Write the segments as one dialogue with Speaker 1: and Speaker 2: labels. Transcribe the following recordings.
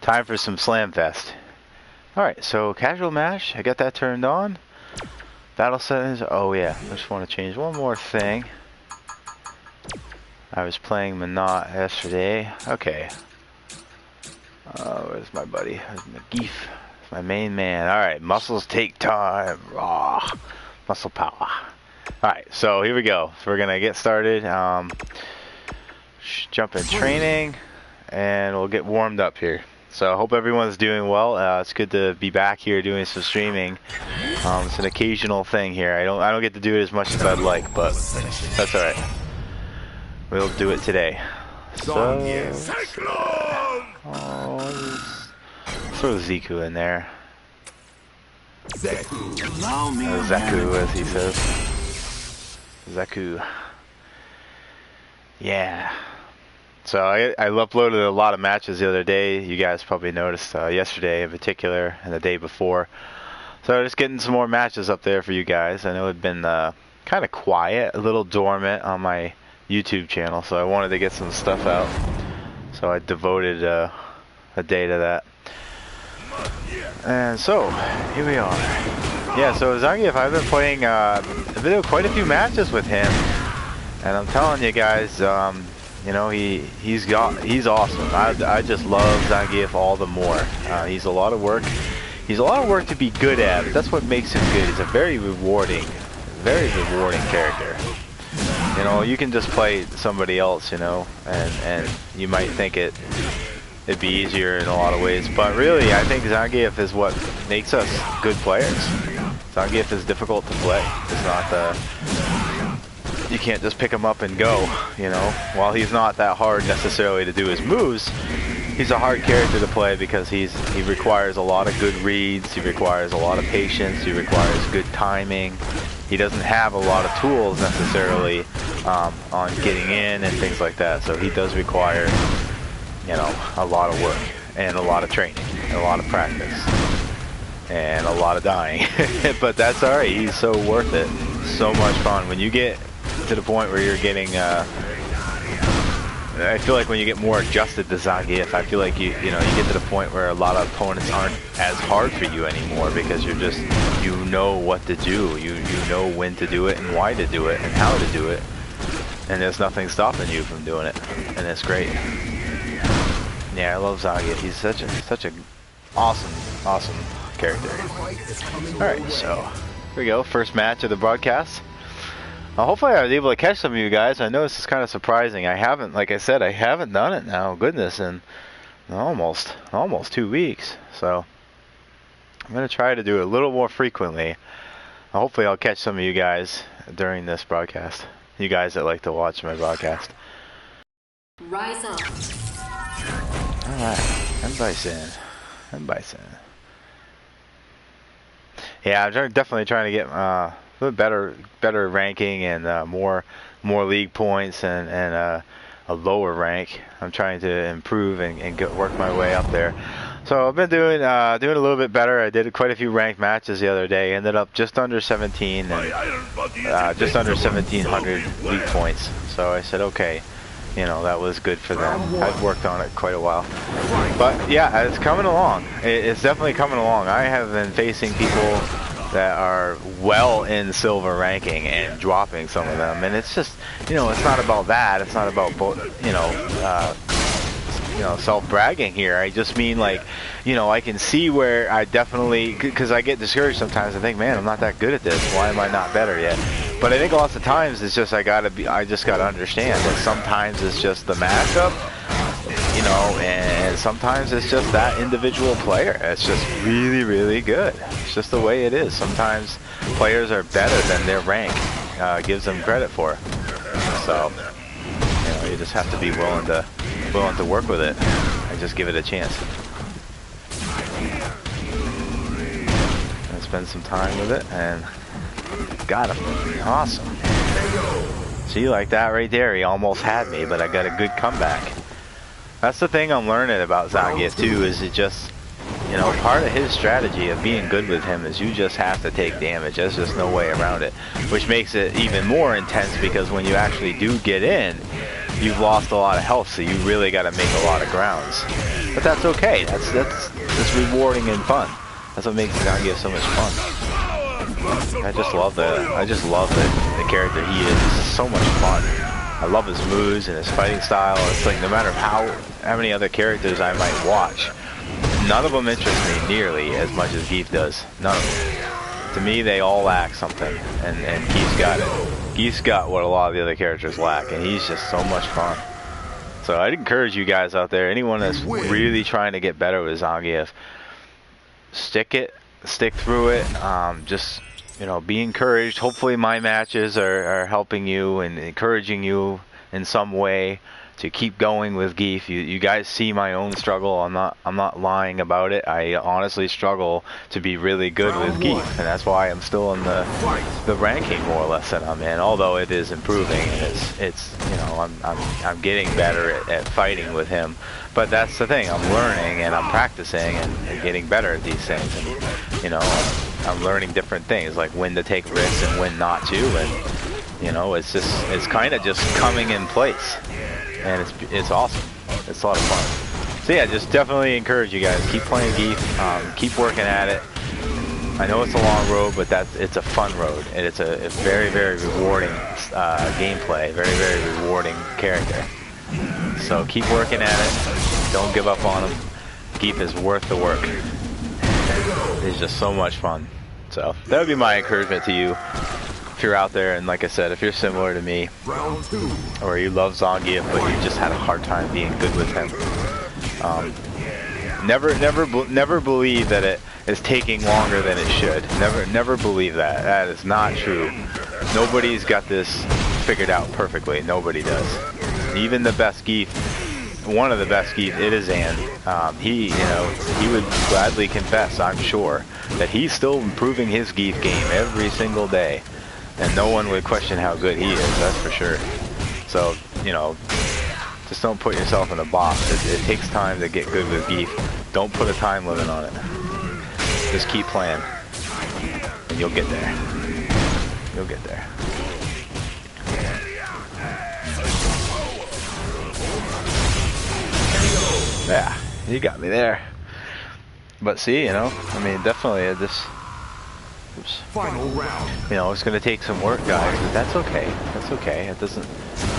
Speaker 1: Time for some Slamfest. Alright, so casual match, I got that turned on. Battle settings, oh yeah, I just want to change one more thing. I was playing Minot yesterday. Okay. Where's my buddy? Where's Zangief? It's my main man. Alright, muscles take time. Raw. Muscle power. Alright, so here we go. So we're gonna get started. Jump in training, and we'll get warmed up here. So I hope everyone's doing well. It's good to be back here doing some streaming. It's an occasional thing here. I don't get to do it as much as I'd like, but that's alright. We'll do it today. So, throw Ziku in there. Zaku, as he says. Zaku. Yeah. So I uploaded a lot of matches the other day. You guys probably noticed yesterday in particular and the day before. So just getting some more matches up there for you guys. I know it's been kind of quiet, a little dormant on my YouTube channel, so I wanted to get some stuff out. So I devoted a day to that. And so here we are. Yeah, so Zangief, I've been playing. I've been doing quite a few matches with him, and I'm telling you guys. You know, he's awesome. I just love Zangief all the more. He's a lot of work. He's a lot of work to be good at, but that's what makes him good. He's a very rewarding character. You know, you can just play somebody else, you know, and you might think it'd be easier in a lot of ways, but really, I think Zangief is what makes us good players. Zangief is difficult to play. It's not you can't just pick him up and go, you know. While he's not that hard necessarily to do his moves, he's a hard character to play because he requires a lot of good reads, he requires a lot of patience, he requires good timing. He doesn't have a lot of tools necessarily on getting in and things like that, so he does require, you know, a lot of work and a lot of training and a lot of practice and a lot of dying. But that's alright, he's so worth it. So much fun. When you get to the point where you're getting I feel like when you get more adjusted to Zangief, I feel like you get to the point where a lot of opponents aren't as hard for you anymore because you're just, you know what to do, you know when to do it and why to do it and how to do it, and there's nothing stopping you from doing it, and it's great. Yeah, I love Zangief. He's such a awesome character. Alright, so here we go, first match of the broadcast. Hopefully I was able to catch some of you guys. I know this is kind of surprising. I haven't, like I said, I haven't done it now, goodness, in almost 2 weeks. So I'm going to try to do it a little more frequently. Hopefully I'll catch some of you guys during this broadcast. You guys that like to watch my broadcast.
Speaker 2: Rise up.
Speaker 1: Alright, and Bison. Yeah, I'm definitely trying to get a little better ranking and more league points and a lower rank. I'm trying to improve and work my way up there. So I've been doing a little bit better. I did quite a few ranked matches the other day. Ended up just under 17 and just under 1,700 league points. So I said, okay, you know, that was good for them. I've worked on it quite a while. But yeah, it's coming along. It's definitely coming along. I have been facing people that are well in silver ranking and dropping some of them, and it's just, you know, it's not about that. It's not about, you know, self-bragging here. I just mean, like, you know, I can see where I definitely, because I get discouraged sometimes. I think, man, I'm not that good at this. Why am I not better yet? But I think lots of times it's just I just gotta understand that sometimes it's just the matchup, you know, and sometimes it's just that individual player. It's just really good. It's just the way it is. Sometimes players are better than their rank gives them credit for. So, you know, you just have to be willing to work with it and just give it a chance. And spend some time with it, and got him. Awesome. See, like that right there, he almost had me, but I got a good comeback. That's the thing I'm learning about Zangief too, is it just, you know, part of his strategy of being good with him is you just have to take damage. There's just no way around it, which makes it even more intense because when you actually do get in, you've lost a lot of health, so you really got to make a lot of grounds. But that's okay. That's rewarding and fun. That's what makes Zangief so much fun. I just love the character he is. It's so much fun. I love his moves and his fighting style. It's like no matter how many other characters I might watch, none of them interest me nearly as much as Zangief does. None of them. To me, they all lack something, and Zangief's got it. Zangief's got what a lot of the other characters lack, and he's just so much fun. So I'd encourage you guys out there, anyone that's really trying to get better with Zangief, stick through it. Just, you know, be encouraged. Hopefully my matches are helping you and encouraging you in some way to keep going with Zangief. You guys see my own struggle. I'm not lying about it. I honestly struggle to be really good with Zangief, and that's why I'm still in the ranking more or less that I'm in. Although it is improving, and it's you know, I'm getting better at fighting with him. But that's the thing. I'm learning and I'm practicing and getting better at these things. And you know, I'm learning different things like when to take risks and when not to. And you know, it's kind of just coming in place. And it's awesome. It's a lot of fun. So yeah, just definitely encourage you guys. Keep playing Zangief. Keep working at it. I know it's a long road, but it's a fun road, and it's a very, very rewarding gameplay. Very, very rewarding character. So keep working at it. Don't give up on him. Zangief is worth the work. It's just so much fun. So that would be my encouragement to you. If you're out there, and like I said, if you're similar to me, or you love Zangief but you just had a hard time being good with him, never believe that it is taking longer than it should. Never believe that. That is not true. Nobody's got this figured out perfectly. Nobody does. Even the best Zangief, one of the best Zangief, it is Zan. He would gladly confess, I'm sure, that he's still improving his Zangief game every single day. And no one would question how good he is, that's for sure. So, you know, just don't put yourself in a box. It takes time to get good with Zangief. Don't put a time limit on it. Just keep playing. And you'll get there. You'll get there. Yeah, you got me there. But see, you know, I mean, definitely this... Oops. Final round. You know, it's going to take some work, guys, but that's okay. That's okay. It doesn't,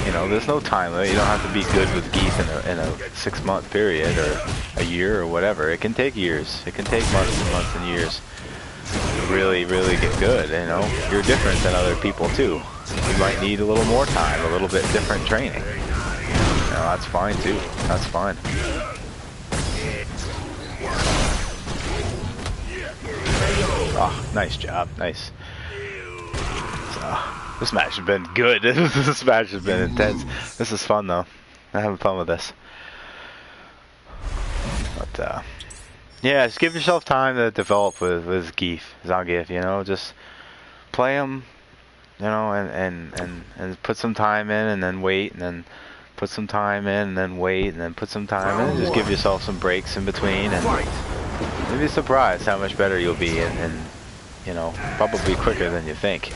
Speaker 1: you know, there's no time limit. You don't have to be good with Zangief in a 6-month period or a year or whatever. It can take years. It can take months and months and years to really, really get good, you know. You're different than other people, too. You might need a little more time, a little bit different training. You know, that's fine, too. That's fine. Oh, nice job. Nice. So, this match has been good. This match has been intense. This is fun, though. I'm having fun with this. But, yeah, just give yourself time to develop with Zangief, you know. Just play him, you know, and put some time in and then wait, and then put some time in and then wait, and then put some time in and just give yourself some breaks in between, and you'll be surprised how much better you'll be, and you know, probably quicker than you think.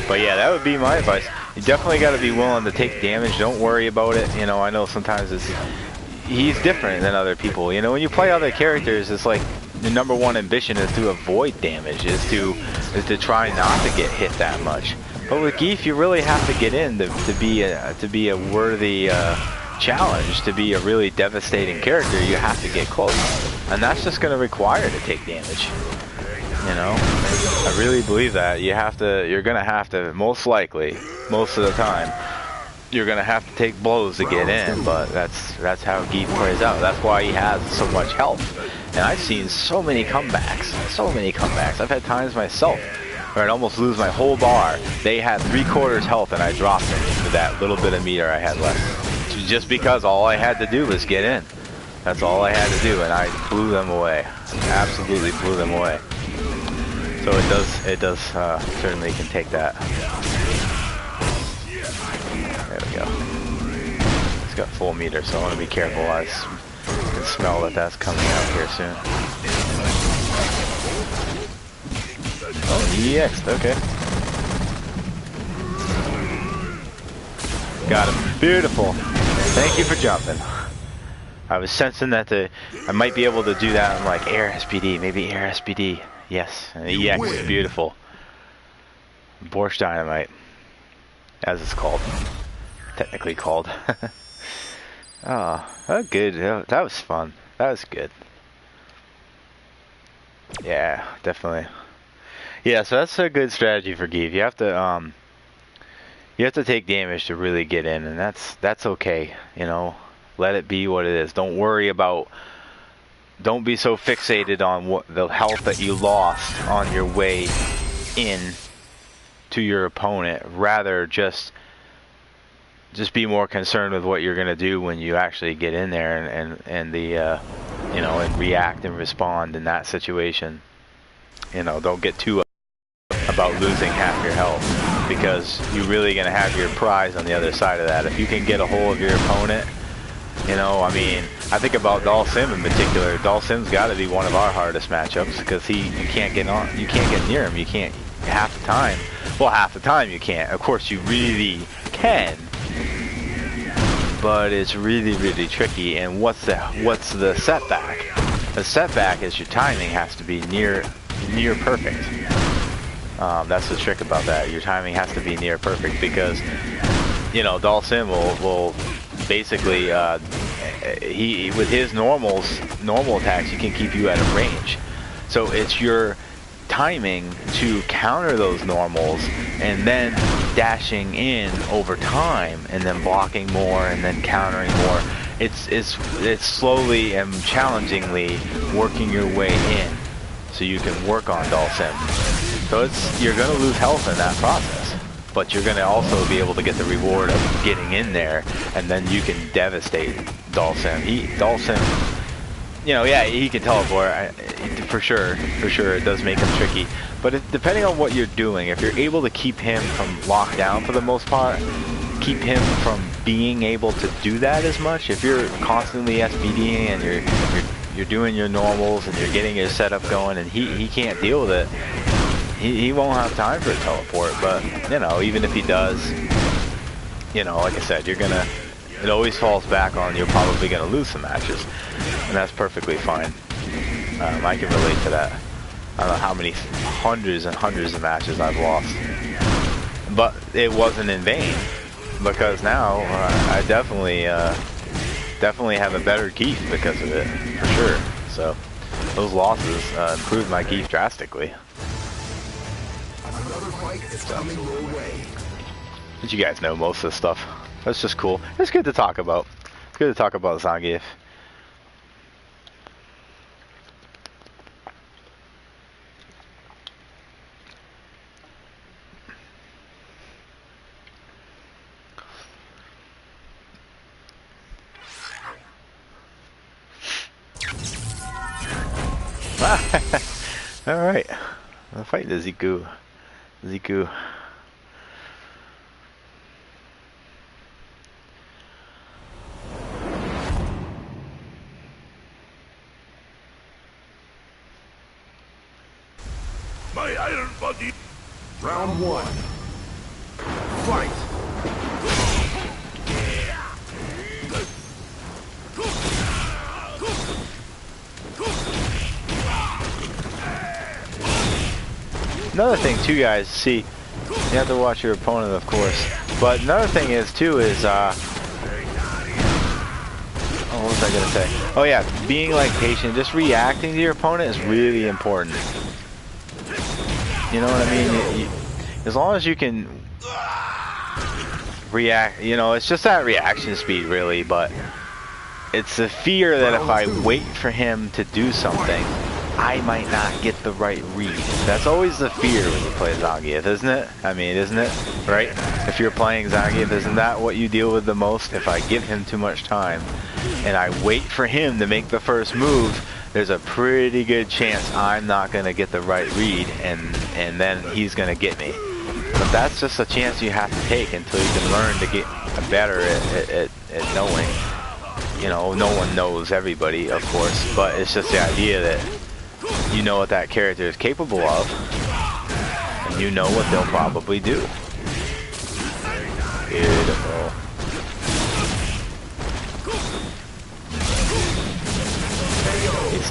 Speaker 1: But yeah, that would be my advice. You definitely got to be willing to take damage. Don't worry about it. You know, I know sometimes he's different than other people. You know, when you play other characters, it's like the #1 ambition is to avoid damage, is to try not to get hit that much. But with Zangief, you really have to get in to be a worthy challenge, to be a really devastating character. You have to get close, and that's just going to require to take damage. You know, I really believe that you're going to have to, most likely, most of the time, you're going to have to take blows to get in. But that's how Zangief plays out. That's why he has so much health. And I've seen so many comebacks. So many comebacks. I've had times myself where I'd almost lose my whole bar. They had 3/4 health and I dropped them with that little bit of meter I had left. Just because all I had to do was get in. That's all I had to do, and I blew them away. Absolutely blew them away. So it does certainly can take that. There we go. It's got full meter, so I want to be careful. I can smell that that's coming out here soon. Oh, EX, okay. Got him. Beautiful. Thank you for jumping. I was sensing that I might be able to do that. I'm like, air SPD, maybe air SPD. Yes, and EX, beautiful. Borscht Dynamite, as it's called. Technically called. Oh, good. That was fun. That was good. Yeah, definitely. Yeah, so that's a good strategy for Geef. You have to take damage to really get in, and that's okay. You know, let it be what it is. Don't worry about. Don't be so fixated on what the health that you lost on your way in to your opponent. Rather, just be more concerned with what you're gonna do when you actually get in there and react and respond in that situation. You know, don't get too about losing half your health, because you're really gonna have your prize on the other side of that. If you can get a hold of your opponent, you know, I mean, I think about Sim in particular. Sim's got to be one of our hardest matchups, because you can't get near him. You can't half the time. Well, half the time you can't. Of course, you really can. But it's really, really tricky. And what's the setback? The setback is your timing has to be near perfect. That's the trick about that. Your timing has to be near perfect, because you know Sim will basically he with his normal attacks, he can keep you at a range. So it's your timing to counter those normals and then dashing in over time and then blocking more and then countering more. It's slowly and challengingly working your way in so you can work on Sim. So you're going to lose health in that process, but you're going to also be able to get the reward of getting in there, and then you can devastate Sim. Sim, you know, yeah, he can teleport, for sure, it does make him tricky, but depending on what you're doing, if you're able to keep him from locked down for the most part, keep him from being able to do that as much, if you're constantly SBDing and you're doing your normals and you're getting your setup going, and he can't deal with it, he won't have time for a teleport. But you know, even if he does, you know, like I said, it always falls back on you're probably gonna lose some matches, and that's perfectly fine. I can relate to that. I don't know how many hundreds and hundreds of matches I've lost, but it wasn't in vain, because now I definitely have a better Geef because of it, for sure. So those losses improved my Geef drastically.
Speaker 3: Another fight is coming your way.
Speaker 1: But you guys know most of this stuff. That's just cool. It's good to talk about. It's good to talk about Zangief. Alright. I'm fighting the Ziku.
Speaker 3: My iron body. Round one. Fight.
Speaker 1: Another thing too, guys, see, you have to watch your opponent, of course, but another thing is too is what was I gonna say? Oh yeah, being like patient, just reacting to your opponent is really important. You know what I mean? As long as you can react, you know, it's just that reaction speed really, but it's the fear that if I wait for him to do something, I might not get the right read. That's always the fear when you play Zangief, isn't it? I mean, isn't it? Right? If you're playing Zangief, isn't that what you deal with the most? If I give him too much time and I wait for him to make the first move, there's a pretty good chance I'm not going to get the right read, and then he's going to get me. But that's just a chance you have to take until you can learn to get better at knowing. You know, no one knows everybody, of course, but it's just the idea that you know what that character is capable of, and you know what they'll probably do. Beautiful.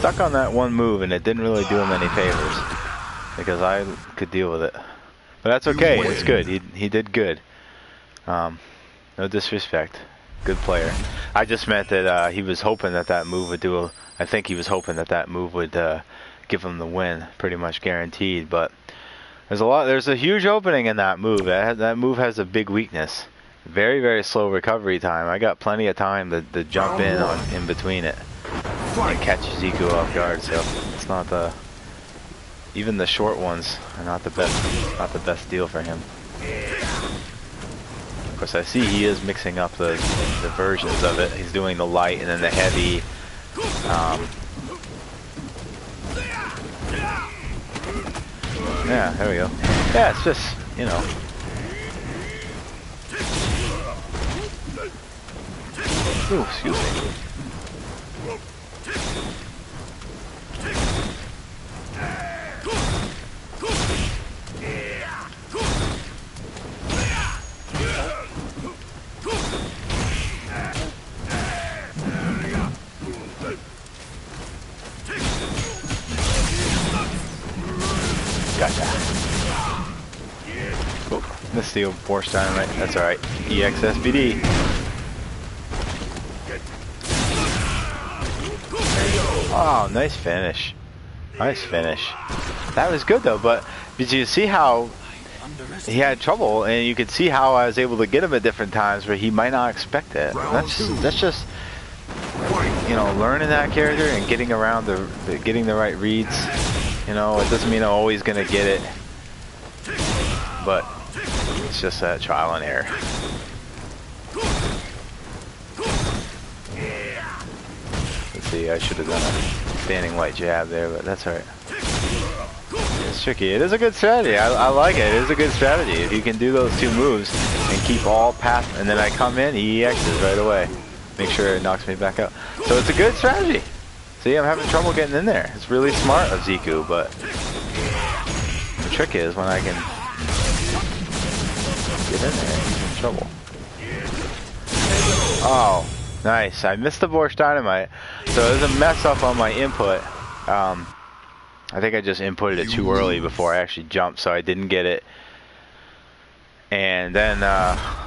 Speaker 1: stuck on that one move, and it didn't really do him any favors because I could deal with it. But that's okay. It's good. He did good. No disrespect. Good player. I just meant that he was hoping that that move would do. I think he was hoping that that move would give him the win, pretty much guaranteed. But there's a huge opening in that move. That move has a big weakness. Very, very slow recovery time. I got plenty of time to jump in between it and catch Ziku off guard. So it's not even the short ones are not the best deal for him. Of course, I see he is mixing up the versions of it. He's doing the light and then the heavy. Yeah, there we go. Yeah, it's just, you know. Ooh, excuse me. Gotcha. Oh, missed the Borscht Dynamite. That's alright. EXSBD. Oh, nice finish. Nice finish. That was good though, but did you see how he had trouble, and you could see how I was able to get him at different times where he might not expect it. That's just you know, learning that character and getting around getting the right reads. You know, it doesn't mean I'm always gonna get it, but it's just that trial and error. Let's see, I should have done a standing light jab there, but that's alright. It's tricky. It is a good strategy. I like it. It is a good strategy. If you can do those two moves and keep all path, and then I come in, he EXs right away. Make sure it knocks me back out. So it's a good strategy. See, I'm having trouble getting in there. It's really smart of Ziku, but the trick is when I can get in there, he's in trouble. Oh, nice. I missed the Borscht Dynamite. So there's a mess up on my input. I think I just inputted it too early before I actually jumped, so I didn't get it. And then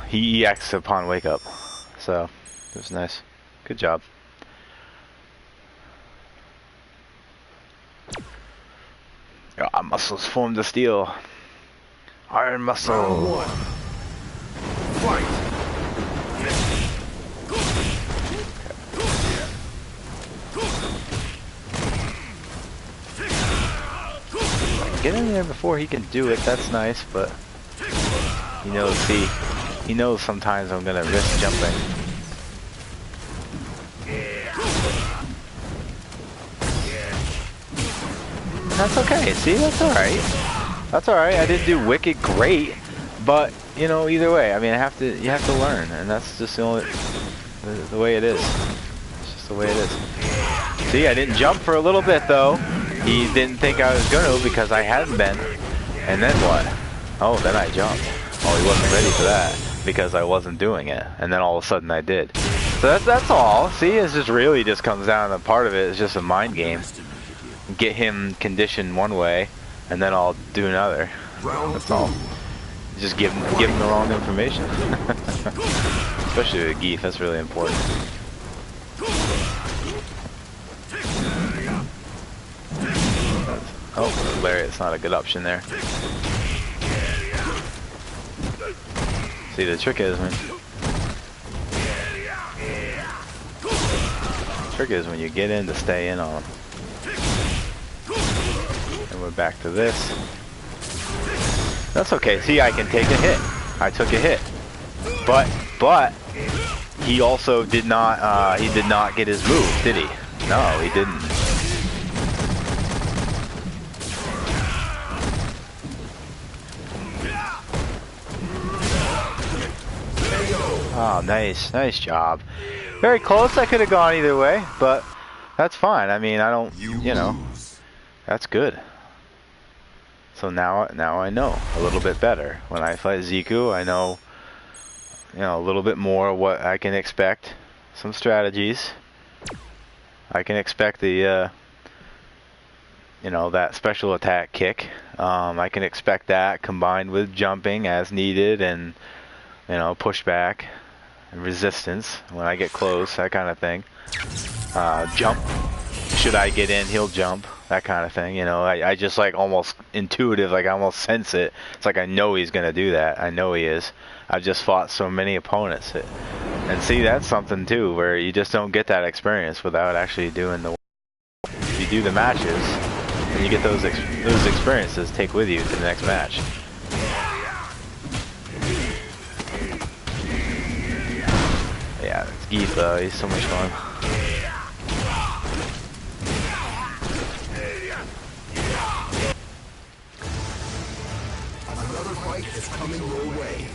Speaker 1: he EX'd upon wake up. So it was nice. Good job. Our muscles formed of steel. Iron muscle.
Speaker 3: Fight.
Speaker 1: Get in there before he can do it. That's nice, but he knows sometimes I'm gonna risk jumping. And that's okay. See, that's alright. That's alright. I didn't do wicked great, but you know, either way, I mean, you have to learn, and that's just the way it is. It's just the way it is. See, I didn't jump for a little bit though. He didn't think I was gonna because I hadn't been. And then what? Oh, then I jumped. Oh, he wasn't ready for that because I wasn't doing it. And then all of a sudden I did. So that's all. See, it just really just comes down to part of it is just a mind game. Get him conditioned one way, and then I'll do another. That's all. Just give him the wrong information. Especially with Zangief, that's really important. Oh, lariat's not a good option there. See, the trick is when you get in to stay in on him. And we're back to this. That's okay. See, I can take a hit. I took a hit, but he also did not. He did not get his move, did he? No, he didn't. Oh, nice job. Very close. I could have gone either way, but that's fine. I mean, I don't, you know, that's good. So now I know a little bit better. When I fight Ziku, I know, you know, a little bit more what I can expect. Some strategies. I can expect the you know, that special attack kick. I can expect that combined with jumping as needed, and you know, pushback and resistance when I get close, that kind of thing. Jump. Should I get in, he'll jump. That kind of thing. You know, I just like almost intuitive, like I almost sense it. It's like I know he's gonna do that. I know he is. I've just fought so many opponents. And see, that's something too, where you just don't get that experience without actually doing the work. If you do the matches, and you get those experiences, take with you to the next match. Yeah, it's Zangief though. He's so much fun.
Speaker 3: Another fight is coming your way.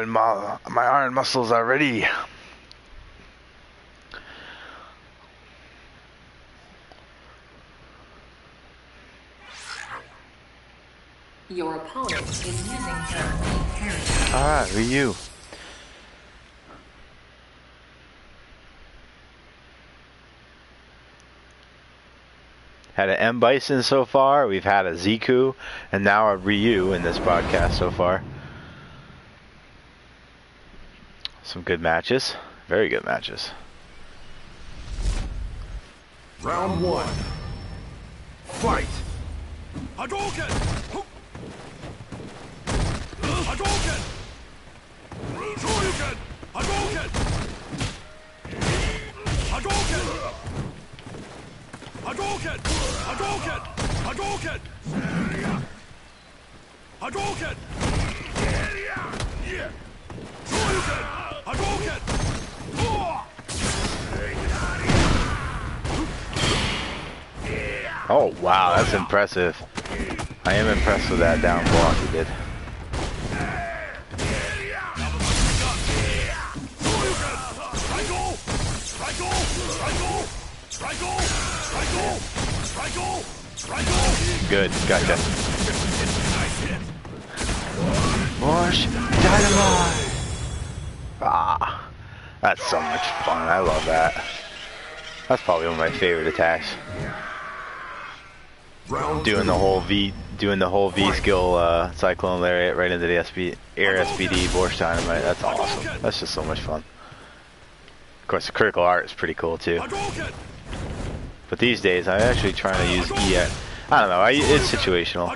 Speaker 1: My iron muscles are ready.
Speaker 2: Your opponent is using their main character.
Speaker 1: Alright, Ryu. Had an M Bison so far, we've had a Ziku, and now a Ryu in this broadcast so far. Some good matches. Very good matches.
Speaker 3: Round one. Fight!
Speaker 4: Hadouken! Hadouken! Shoryuken! Hadouken! Hadouken! Hadouken! Hadouken! Hadouken! Hadouken! Shoryuken! Hadouken!
Speaker 1: Oh wow, that's impressive. I am impressed with that down block he did. Good, gotcha. Bush Dynamite! Ah, that's so much fun. I love that. That's probably one of my favorite attacks. Doing the whole V skill cyclone lariat right into the air SBD Borscht Dynamite. That's awesome. That's just so much fun. Of course, the critical art is pretty cool too. But these days, I'm actually trying to use EX. I don't know. It's situational,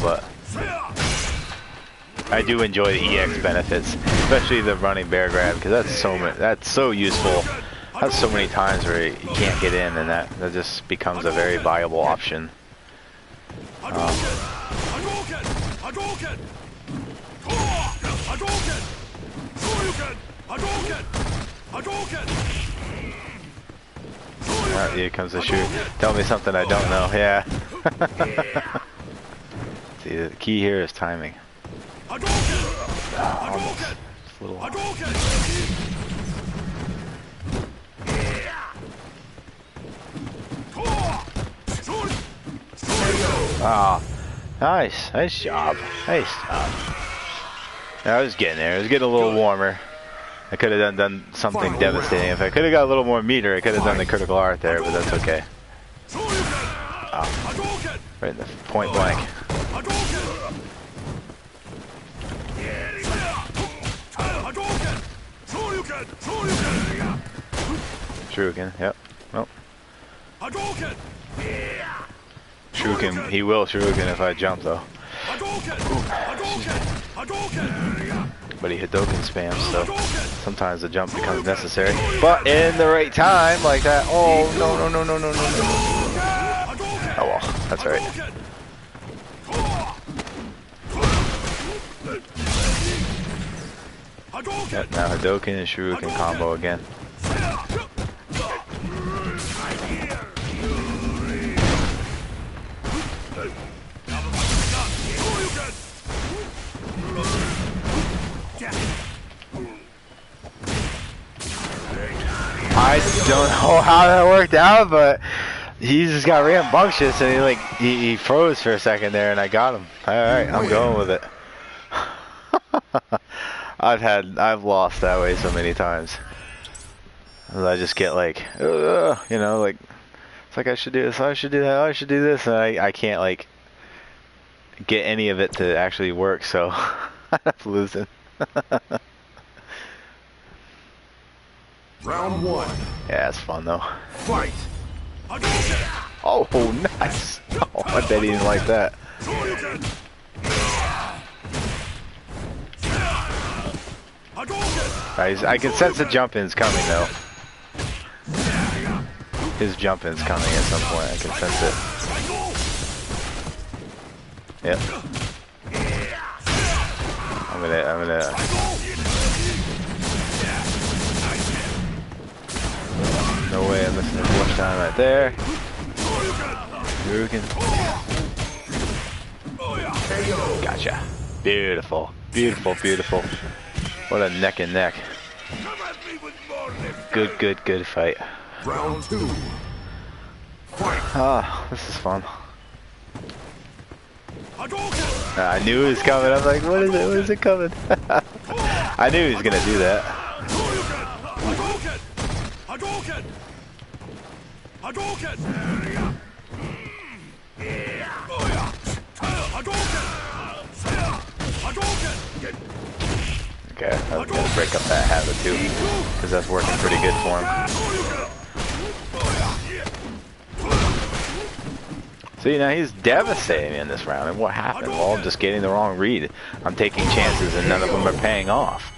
Speaker 1: but I do enjoy the EX benefits, especially the running bear grab, because that's so useful. That's so many times where you can't get in, and that just becomes a very viable option. Here comes the shoot. Tell me something I don't know. Yeah. See, the key here is timing. Almost. Just a little. Ah, nice job. Nice job. I was getting there. It was getting a little warmer. I could have done something devastating. If I could have got a little more meter, I could have done the critical art there, but that's okay. Oh, right in the point blank. Shuriken, yep. Nope. Shuriken, he will Shuriken if I jump though. But he Hadouken spams, so sometimes the jump becomes necessary. But in the right time, like that. Oh, no. Oh well, that's right. Yep, now Hadouken and Shuriken combo again. I don't know how that worked out, but he just got rambunctious and he froze for a second there, and I got him. All right, I'm going with it. I've lost that way so many times. I just get like, you know, like it's like I should do this, I should do that, I should do this, and I can't like get any of it to actually work, so I'm losing.
Speaker 3: Round one.
Speaker 1: Yeah, it's fun though.
Speaker 3: Fight.
Speaker 1: Oh, nice. Oh, I bet he didn't like that. I can sense the jump-in's coming though. His jump-in's coming at some point. I can sense it. Yep. I'm gonna. No way I'm missing a flush time right there. Gotcha. Beautiful. Beautiful, beautiful. What a neck and neck. Good fight.
Speaker 3: Round two. Fight.
Speaker 1: Ah, this is fun. I knew it was coming. I'm like, what is it? What is it coming? I knew he was gonna do that. Okay, I'm gonna break up that habit too, because that's working pretty good for him. See, now he's devastating in this round, and what happened? Well, I'm just getting the wrong read. I'm taking chances, and none of them are paying off.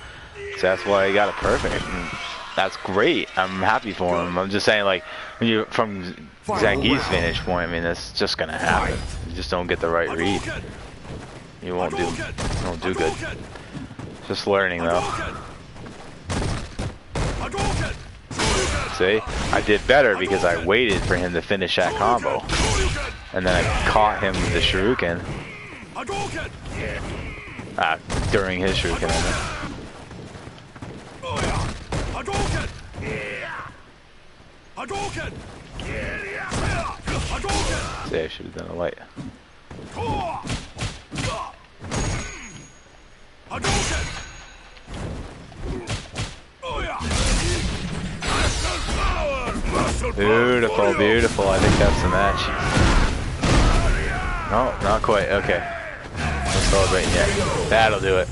Speaker 1: So that's why he got it perfect. And that's great. I'm happy for him. I'm just saying, like, when you from Zangief's vantage point, I mean, that's just gonna happen. You just don't get the right read. You won't do good. Just learning though. See, I did better because I waited for him to finish that combo, and then I caught him with the shuriken. During his shuriken. See, I should have done a light. Beautiful, beautiful. I think that's the match. No, not quite. Okay. I'm celebrating yet. That'll do it.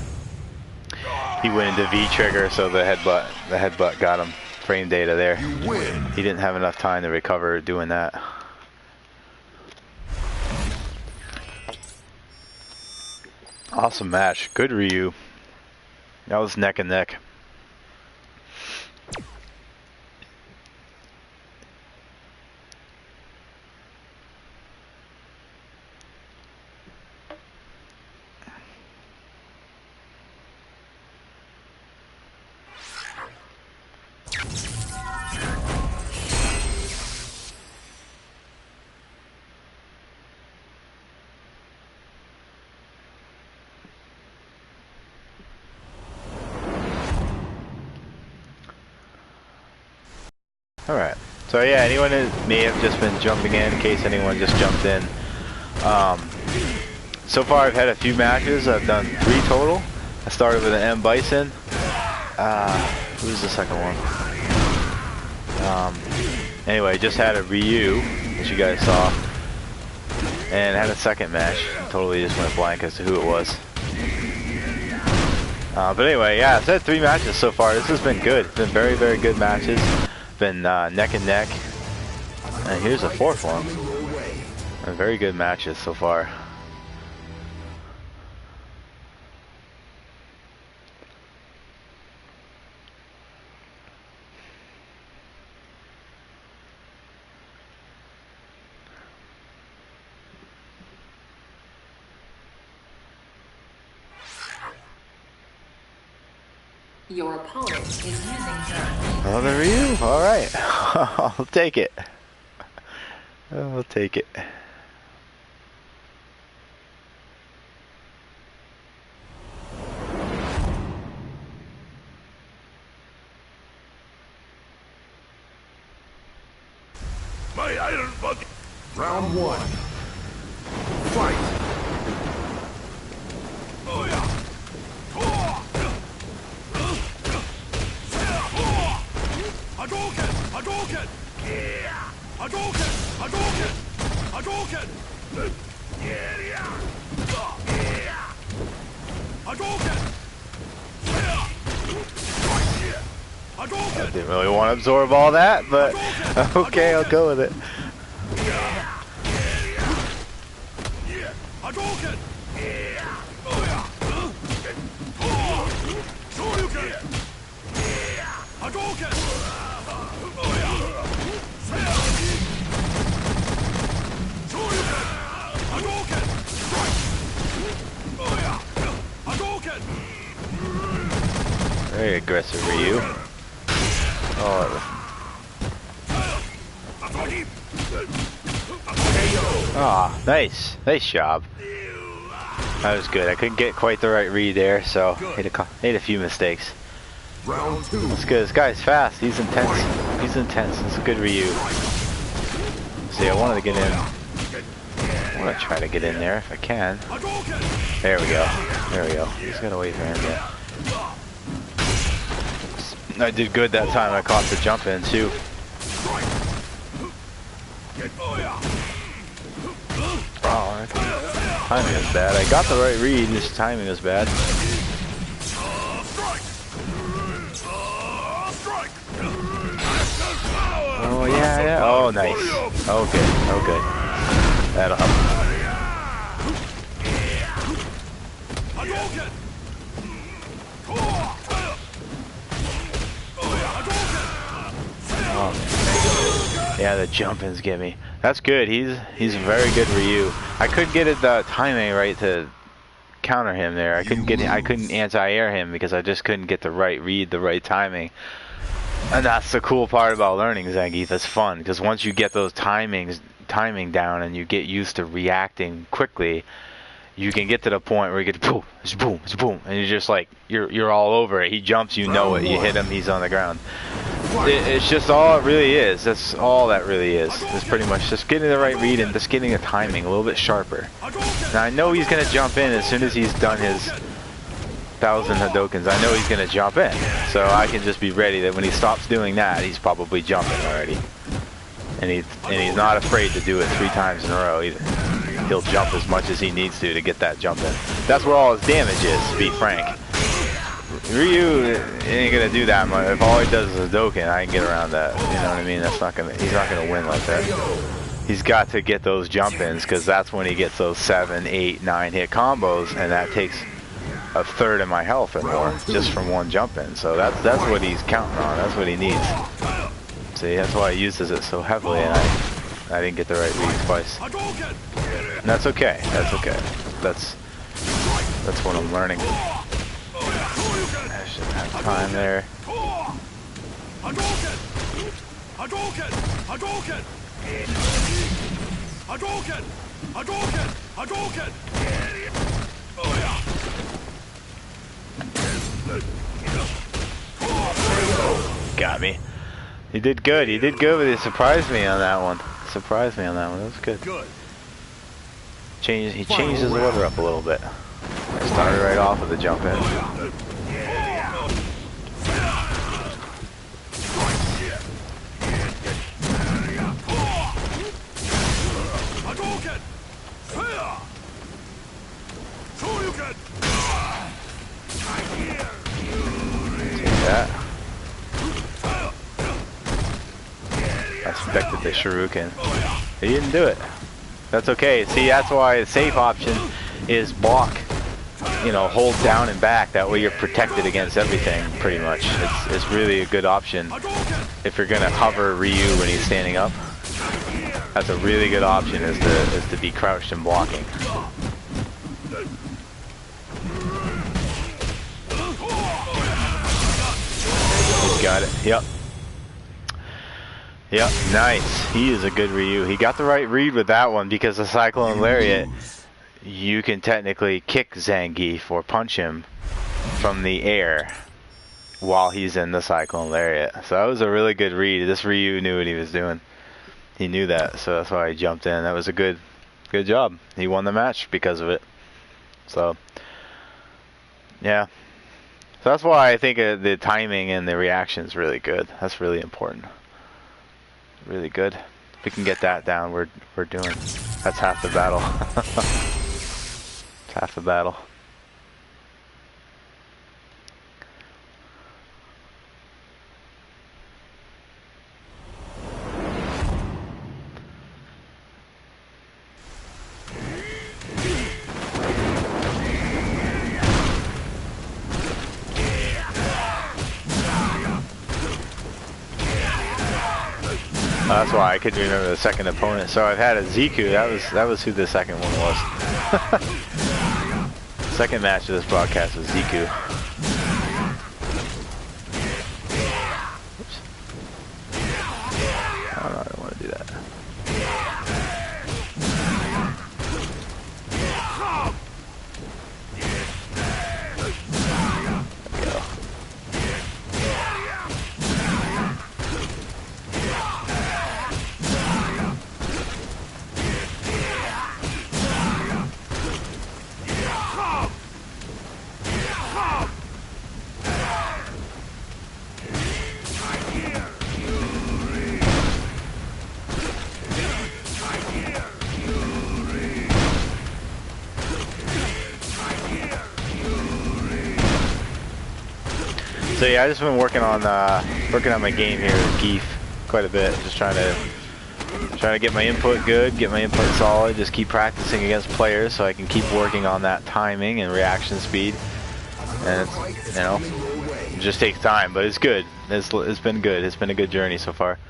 Speaker 1: He went into V trigger, so the headbutt got him frame data there. He didn't have enough time to recover doing that. Awesome match. Good Ryu. That was neck and neck. Alright, so yeah, anyone who may have just been jumping in case anyone just jumped in. So far I've had a few matches. I've done 3 total. I started with an M Bison. Who's the second one? Anyway, just had a Ryu, as you guys saw. And had a second match. Totally just went blank as to who it was. But anyway, yeah, I've had 3 matches so far. This has been good. It's been very, very good matches. Been neck and neck, and here's a 4th one. And very good matches so far.
Speaker 2: Your opponent is using Zangief.
Speaker 1: Oh, there you. All right, I'll take it. I'll take it.
Speaker 4: My iron body.
Speaker 3: Round one. Fight.
Speaker 4: Oh yeah.
Speaker 1: I didn't really want to absorb all that, but okay, I'll go with it. Very aggressive Ryu. Oh, nice. Nice job. That was good. I couldn't get quite the right read there, so made a few mistakes.
Speaker 3: Round 2.
Speaker 1: That's good. This guy's fast. He's intense. He's intense. It's a good Ryu. See, I wanted to get in. I want to try to get in there if I can. There we go. There we go. He's got to wait for him yet. I did good that time. I caught the jump in too. Oh, timing is bad. I got the right read. This timing is bad. Oh yeah, yeah. Oh nice. Okay, okay. That'll help. Oh, yeah, the jump-ins get me. That's good. He's a very good Ryu. I couldn't get the timing right to counter him there. I couldn't anti-air him because I just couldn't get the right read, the right timing. And that's the cool part about learning Zangief. It's fun because once you get those timing down and you get used to reacting quickly, you can get to the point where you get boom, it's boom, it's boom, and you're just like you're all over it. He jumps, you know it. You hit him, he's on the ground. It's just all it really is. That's all that really is. It's pretty much just getting the right read and just getting the timing a little bit sharper. Now I know he's gonna jump in as soon as he's done his 1,000 Hadokens. I know he's gonna jump in, so I can just be ready that when he stops doing that, he's probably jumping already. And he's not afraid to do it 3 times in a row either. He'll jump as much as he needs to get that jump in. That's where all his damage is, to be frank. Ryu ain't gonna do that much. If all he does is a Hadouken, I can get around that. You know what I mean? He's not gonna win like that. He's got to get those jump ins because that's when he gets those 7, 8, 9 hit combos, and that takes a third of my health or more just from one jump in. So that's what he's counting on. That's what he needs. See, that's why he uses it so heavily, and I didn't get the right read twice. And that's okay. That's okay. That's what I'm learning. I shouldn't have time there. Got me. He did good. He did good, but he surprised me on that one. Surprised me on that one. That was good. He changed his order up a little bit. I started right off with the jump in. Take that. I expected the Shuriken. He didn't do it. That's okay. See, that's why the safe option is block. You know, hold down and back. That way you're protected against everything, pretty much. It's really a good option if you're gonna hover Ryu when he's standing up. That's a really good option is to be crouched and blocking. He's got it. Yep. Yep, nice. He is a good Ryu. He got the right read with that one because the Cyclone Lariat, you can technically kick Zangief or punch him from the air while he's in the Cyclone Lariat. So that was a really good read. This Ryu knew what he was doing. He knew that, so that's why he jumped in. That was a good job. He won the match because of it. So, yeah. So that's why I think the timing and the reaction is really good. That's really important. Really good. If we can get that down, we're doing. That's half the battle. It's half the battle. That's why I couldn't remember the second opponent. So I've had a Ziku. That was who the second one was. Second match of this broadcast was Ziku. Oops. Oh, no, I don't want to do that. So yeah, I just been working on my game here with Zangief quite a bit. Just trying to get my input good, get my input solid. Just keep practicing against players so I can keep working on that timing and reaction speed. And it's, you know, it just takes time, but it's good. It's been good. It's been a good journey so far.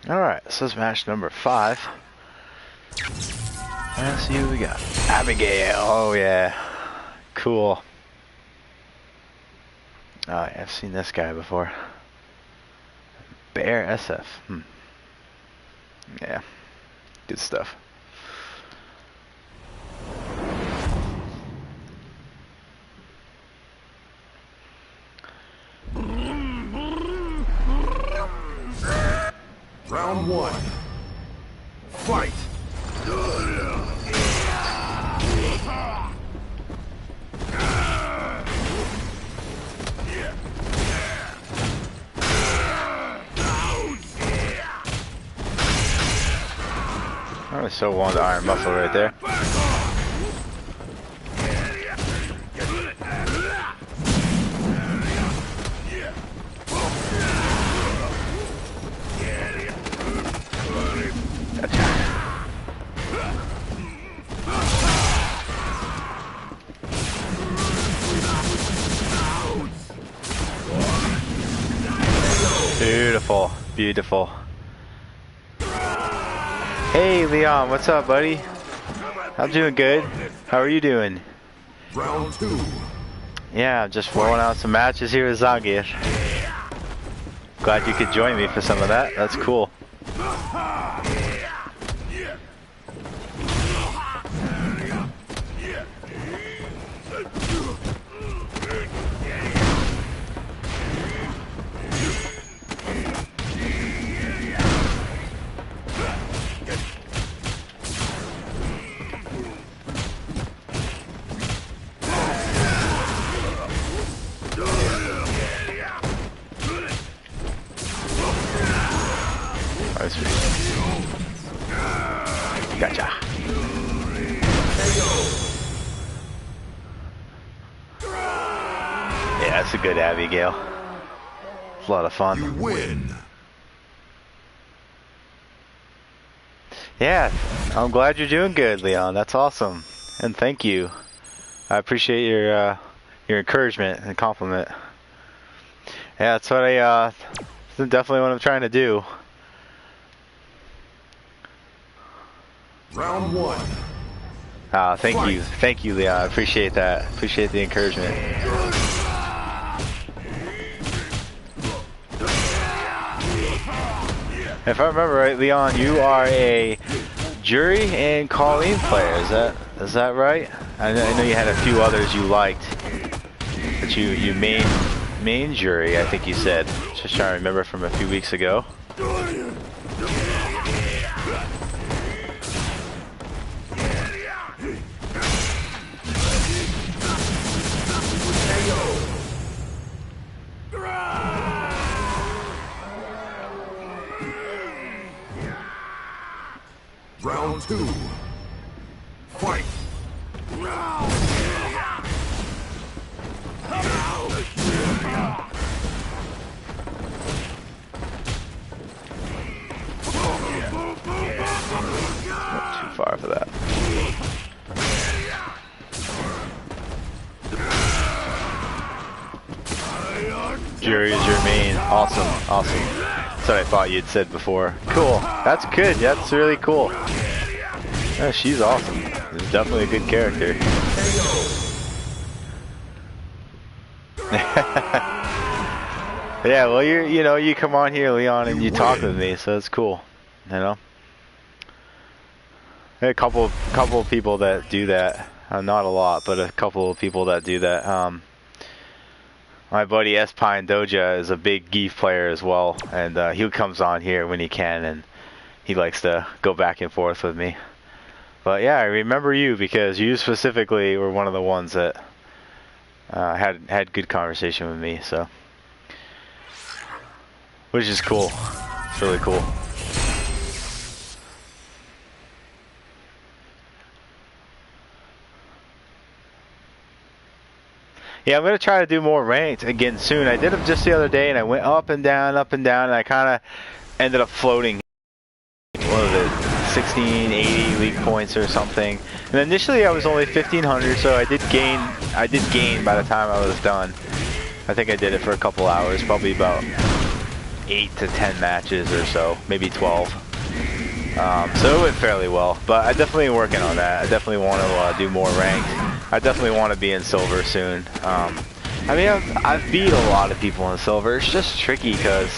Speaker 1: Alright, so this is match number 5. Let's see who we got. Abigail, oh yeah. Cool. Oh yeah, I've seen this guy before. Bear SF. Yeah, good stuff.
Speaker 3: Round 1. Fight!
Speaker 1: I was so wanted the iron muscle right there. Beautiful, beautiful. Hey Leon, what's up, buddy? I'm doing good. How are you doing?
Speaker 3: Round 2.
Speaker 1: Yeah, just rolling out some matches here with Zangief. Glad you could join me for some of that. That's cool. Gotcha. Yeah, that's a good Abigail. It's a lot of fun.
Speaker 3: You win.
Speaker 1: Yeah, I'm glad you're doing good, Leon. That's awesome. And thank you. I appreciate your encouragement and compliment. Yeah, that's what that's definitely what I'm trying to do.
Speaker 3: Round 1.
Speaker 1: Thank you, Leon. I appreciate that. Appreciate the encouragement. If I remember right, Leon, you are a Jury and Colleen player. Is that right? I know you had a few others you liked, but you main Jury, I think you said. Just trying to remember from a few weeks ago.
Speaker 3: two. Fight.
Speaker 1: Not too far for that. Jury is your main. Awesome, awesome. That's what I thought you'd said before. Cool. That's good. That's really cool. Yeah, she's awesome. She's definitely a good character. Yeah, well, you come on here, Leon, and you talk with me, so it's cool. You know. There are a couple of people that do that. Not a lot, but a couple of people that do that. My buddy S Pine Doja is a big Geef player as well, and he comes on here when he can, and he likes to go back and forth with me. But yeah, I remember you because you specifically were one of the ones that had good conversation with me, so which is cool. It's really cool. Yeah, I'm going to try to do more ranked again soon. I did them just the other day, and I went up and down, and I kind of ended up floating. What was it, 1680 league points or something. And initially I was only 1500, so I did gain by the time I was done. I think I did it for a couple hours, probably about 8 to 10 matches or so, maybe 12. So it went fairly well, but I definitely am working on that. I definitely want to do more ranked. I definitely want to be in silver soon. I mean, I've beat a lot of people in silver. It's just tricky because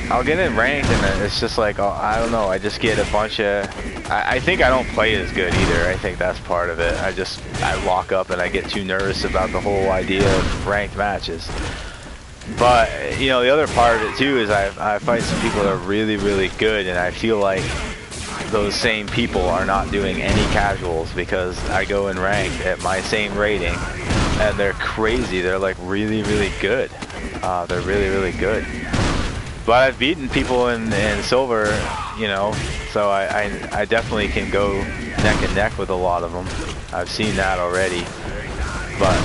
Speaker 1: I'll get in ranked and it's just like, oh, I don't know, I just get a bunch of... I think I don't play as good either. I think that's part of it. I lock up and I get too nervous about the whole idea of ranked matches. But, you know, the other part of it too is I fight some people that are really, really good, and I feel like those same people are not doing any casuals because I go in ranked at my same rating and they're crazy. They're like really, really good. They're really, really good. But I've beaten people in silver, you know, so I definitely can go neck and neck with a lot of them. I've seen that already. But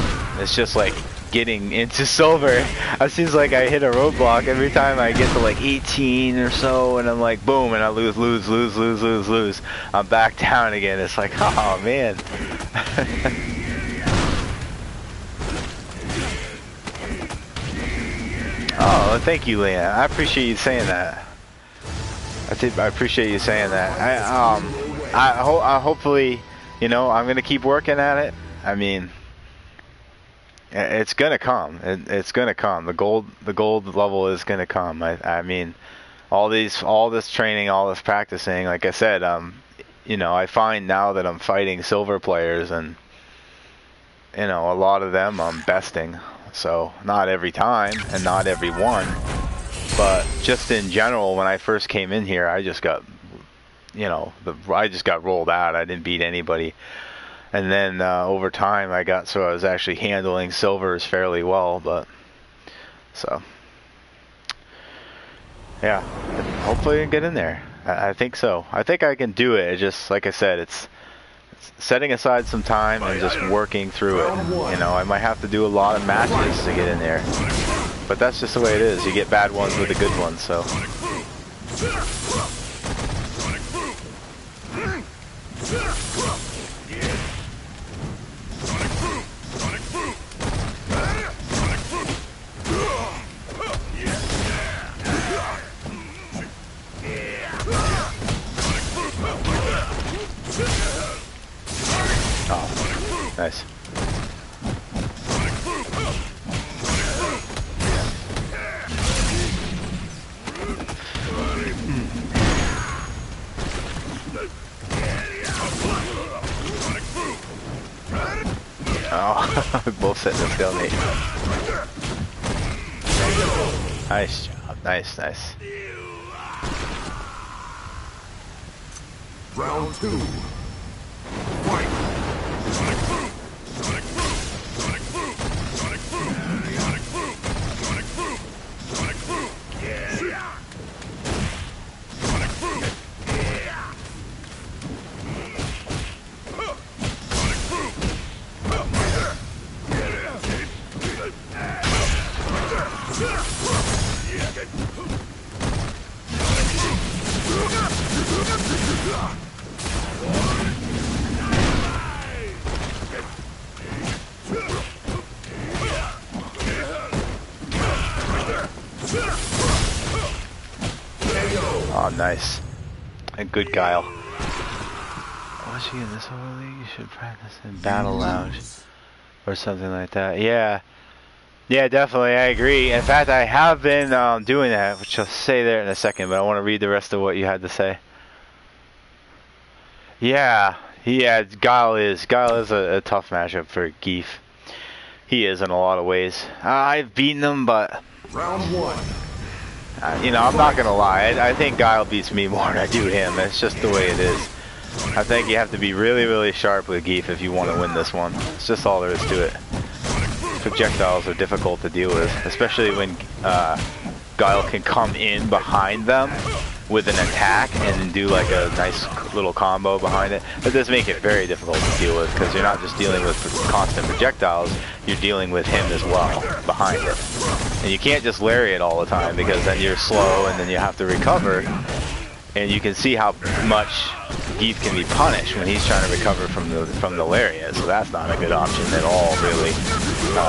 Speaker 1: it's just like getting into silver. It seems like I hit a roadblock every time I get to like 18 or so, and I'm like, boom, and I lose. I'm back down again. It's like, oh man. Oh, thank you, Leanne. I appreciate you saying that. I appreciate you saying that. I hopefully, you know, I'm gonna keep working at it. I mean, it's gonna come. It's gonna come. The gold level is gonna come. I mean, all this training, all this practicing. Like I said, you know, I find now that I'm fighting silver players, and you know, a lot of them I'm besting. So not every time and not every one, but just in general, when I first came in here, I just got, you know, I just got rolled out. I didn't beat anybody. And then over time I was actually handling silvers fairly well, but so yeah, hopefully I can get in there. I think so. I think I can do it. It's just, like I said, it's setting aside some time and just working through it. You know, I might have to do a lot of matches to get in there, but that's just the way it is. You get bad ones with the good ones, so. Oh, nice. Oh, both setting a stalemate. Nice job. Nice, nice.
Speaker 3: Round 2. Fight.
Speaker 1: nice. A good Guile. Watching in this whole league, you should practice in Battle Lounge or something like that. Yeah. Yeah, definitely, I agree. In fact, I have been doing that, which I'll say there in a second, but I want to read the rest of what you had to say. Yeah, Guile is a tough matchup for Geef. He is in a lot of ways. I've beaten him, but
Speaker 3: Round one.
Speaker 1: you know, I'm not gonna lie. I think Guile beats me more than I do him. It's just the way it is. I think you have to be really, really sharp with Geef if you want to win this one. It's just all there is to it. Projectiles are difficult to deal with, especially when Guile can come in behind them with an attack and do like a nice little combo behind it. That does make it very difficult to deal with because you're not just dealing with constant projectiles, you're dealing with him as well behind it. And you can't just lariat all the time because then you're slow and then you have to recover. And you can see how much Geef can be punished when he's trying to recover from the lariat. So that's not a good option at all, really.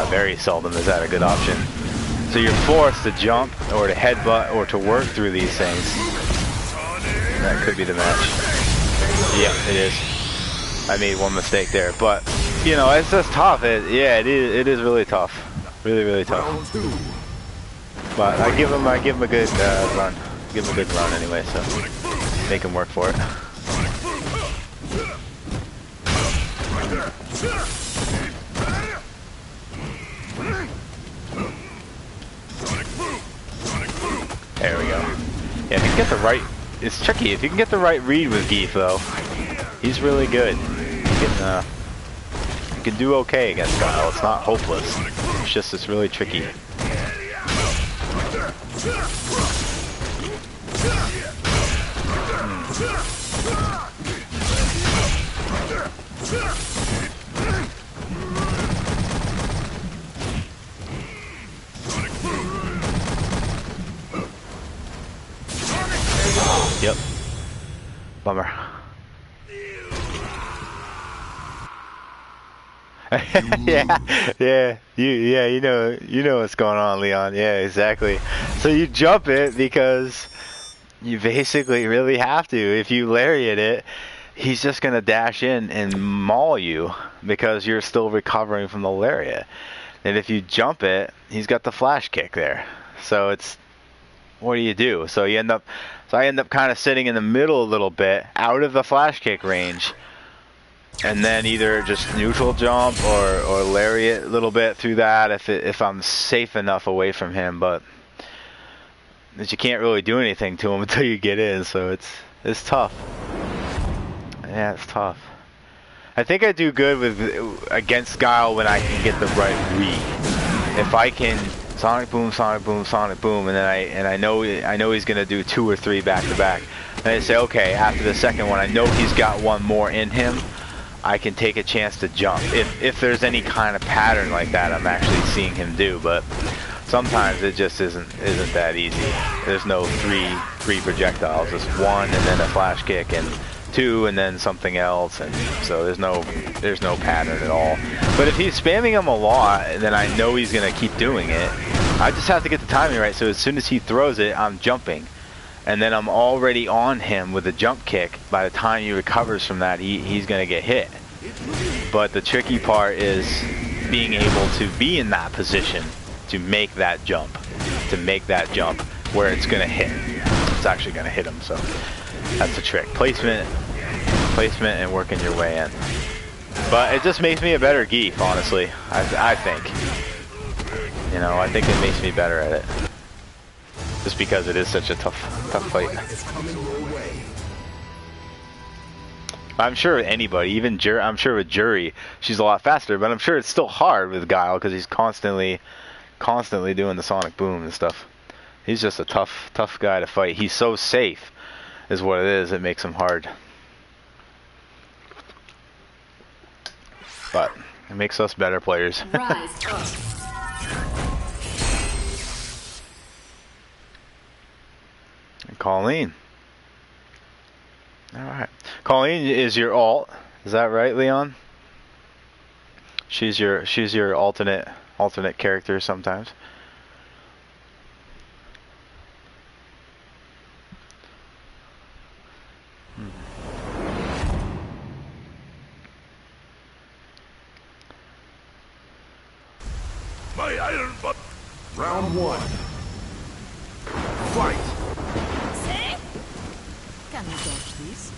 Speaker 1: Very seldom is that a good option. So you're forced to jump or to headbutt or to work through these things. That could be the match. Yeah, it is. I made one mistake there, but you know, it's just tough. It is really tough. Really, really tough. But I give him a good run. Give him a good run anyway, so make him work for it. There we go. Yeah, if you can get the right, it's tricky. If you can get the right read with Geef though, he's really good. You can do okay against Guile. It's not hopeless. It's just it's really tricky. Yep. Bummer. You know what's going on, Leon. Yeah, exactly. So you jump it because you basically really have to. If you lariat it, he's just gonna dash in and maul you because you're still recovering from the lariat. And if you jump it, he's got the flash kick there. So it's, what do you do? So I end up kind of sitting in the middle a little bit, out of the flash kick range, and then either just neutral jump or lariat a little bit through that if I'm safe enough away from him. But you can't really do anything to him until you get in, so it's tough. Yeah, it's tough. I think I do good against Guile when I can get the right read. If I can Sonic Boom, Sonic Boom, Sonic Boom, and then I know he's gonna do 2 or 3 back to back. And I say, okay, after the second one, I know he's got one more in him. I can take a chance to jump if there's any kind of pattern like that I'm actually seeing him do. But sometimes it just isn't that easy. There's no three projectiles. It's 1 and then a flash kick and 2 and then something else, and so there's no pattern at all. But if he's spamming him a lot, then I know he's gonna keep doing it. I just have to get the timing right, so as soon as he throws it, I'm jumping. And then I'm already on him with a jump kick. By the time he recovers from that, he's gonna get hit. But the tricky part is being able to be in that position to make that jump. Where it's gonna hit. It's actually gonna hit him, so that's the trick. Placement and working your way in. But it just makes me a better Geef, honestly. I think. You know, I think it makes me better at it. Just because it is such a tough fight. I'm sure anybody, even I'm sure with Jury, she's a lot faster, but I'm sure it's still hard with Guile because he's constantly doing the Sonic Boom and stuff. He's just a tough guy to fight. He's so safe, is what it is. It makes him hard. But it makes us better players.
Speaker 2: Rise up.
Speaker 1: Colleen. Alright. Colleen is your alt. Is that right, Leon? She's your alternate character sometimes.
Speaker 4: My iron butt.
Speaker 3: Round one. Fight.
Speaker 5: Can we dodge this?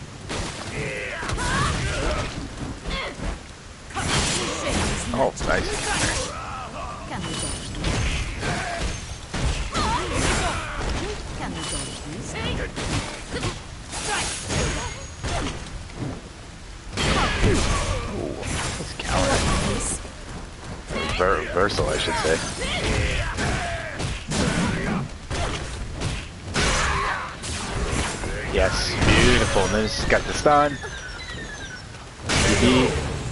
Speaker 1: Oh, nice.
Speaker 5: Can we dodge this? Can we dodge this?
Speaker 1: Ooh, that's counter. Reversal, I should say. Yes, beautiful. And then it's got the stun.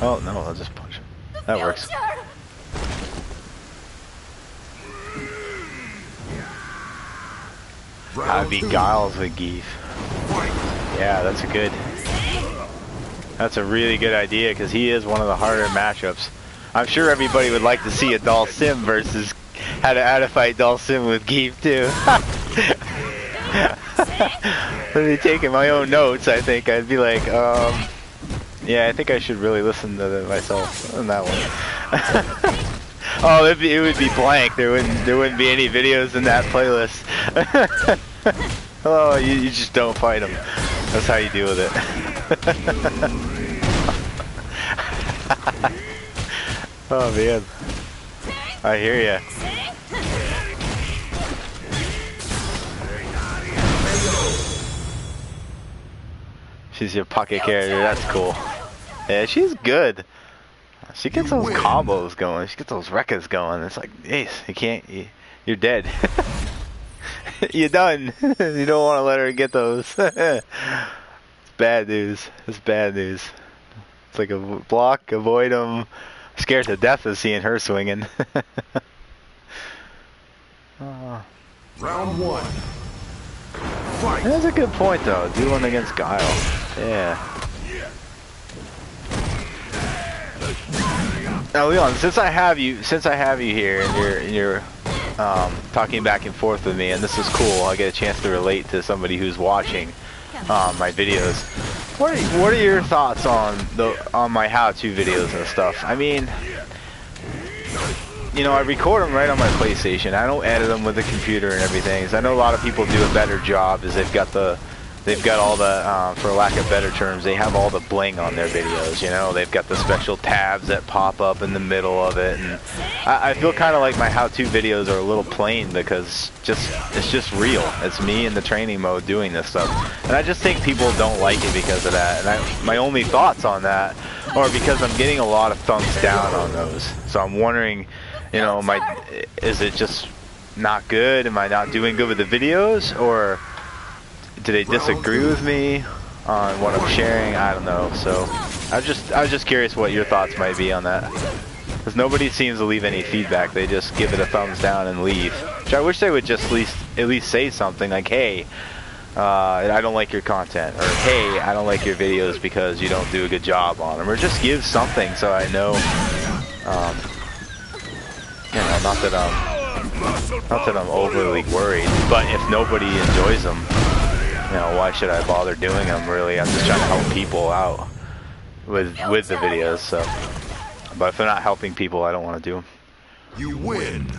Speaker 1: Oh no, I'll just punch him. That works. I'd be Giles with Zangief. Yeah, that's a really good idea because he is one of the harder matchups. I'm sure everybody would like to see a Sim versus how to fight Sim with Zangief too. I'd be taking my own notes. I think I'd be like, yeah, I think I should really listen to myself on that one. Oh, it would be blank. There wouldn't be any videos in that playlist. Oh, you just don't fight them. That's how you deal with it. Oh man, I hear ya. She's your pocket character. That's cool. Yeah, she's good. She gets those combos going. She gets those records going. It's like, Ace, you're dead. You're done. You don't want to let her get those. It's bad news. It's bad news. It's like a block, avoid them. Scared to death of seeing her swinging. Oh.
Speaker 3: Round one. Fight.
Speaker 1: That's a good point though. Do one against Guile. Yeah. Now Leon, since I have you here and you're talking back and forth with me, and this is cool. I get a chance to relate to somebody who's watching my videos. What are your thoughts on my how-to videos and stuff? I mean, you know, I record them right on my PlayStation. I don't edit them with the computer and everything. So I know a lot of people do a better job, as they've got all the, for lack of better terms, they have all the bling on their videos. You know, they've got the special tabs that pop up in the middle of it, and I feel kind of like my how-to videos are a little plain because it's just real. It's me in the training mode doing this stuff, and I just think people don't like it because of that. And my only thoughts on that are because I'm getting a lot of thumbs down on those. So I'm wondering, you know, is it just not good? Am I not doing good with the videos, or do they disagree with me on what I'm sharing? I don't know. So I was just curious what your thoughts might be on that, because nobody seems to leave any feedback. They just give it a thumbs down and leave. Which I wish they would just at least say something like, hey, I don't like your content, or hey, I don't like your videos because you don't do a good job on them, or just give something so I know. You know, not that I'm overly worried, but if nobody enjoys them, you know, why should I bother doing them? Really, I'm just trying to help people out with the videos. So, but if they're not helping people, I don't want to do them.
Speaker 3: You win.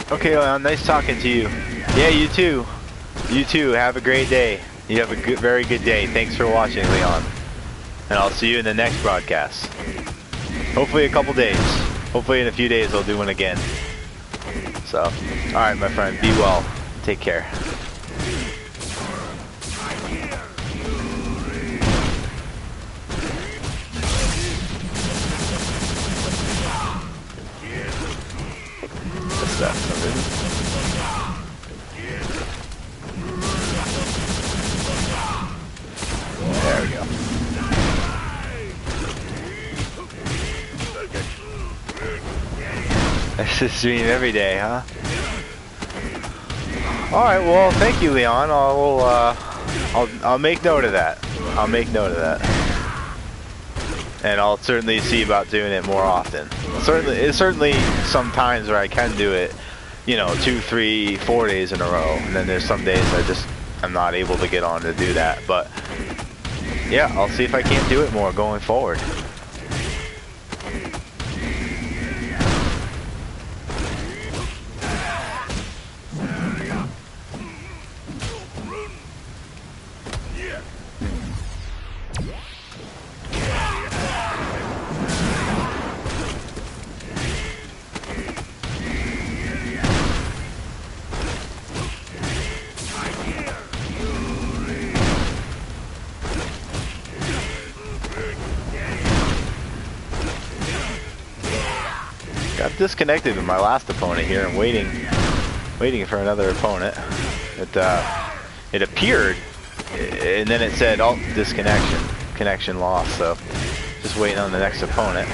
Speaker 1: Okay, Leon, nice talking to you. Yeah, you too. You too. Have a great day. You have a good, very good day. Thanks for watching, Leon. And I'll see you in the next broadcast. Hopefully a couple days. Hopefully in a few days I'll do one again. So, alright my friend, be well. Take care. What's that? There we go. This is stream every day, huh? Alright, well, thank you, Leon. I'll make note of that. I'll make note of that. And I'll certainly see about doing it more often. It's certainly some times where I can do it, you know, 2, 3, 4 days in a row. And then there's some days I'm not able to get on to do that. But yeah, I'll see if I can't do it more going forward. Got disconnected with my last opponent here. I'm waiting for another opponent. It appeared, and then it said, "Oh, disconnection, connection lost." So, just waiting on the next opponent.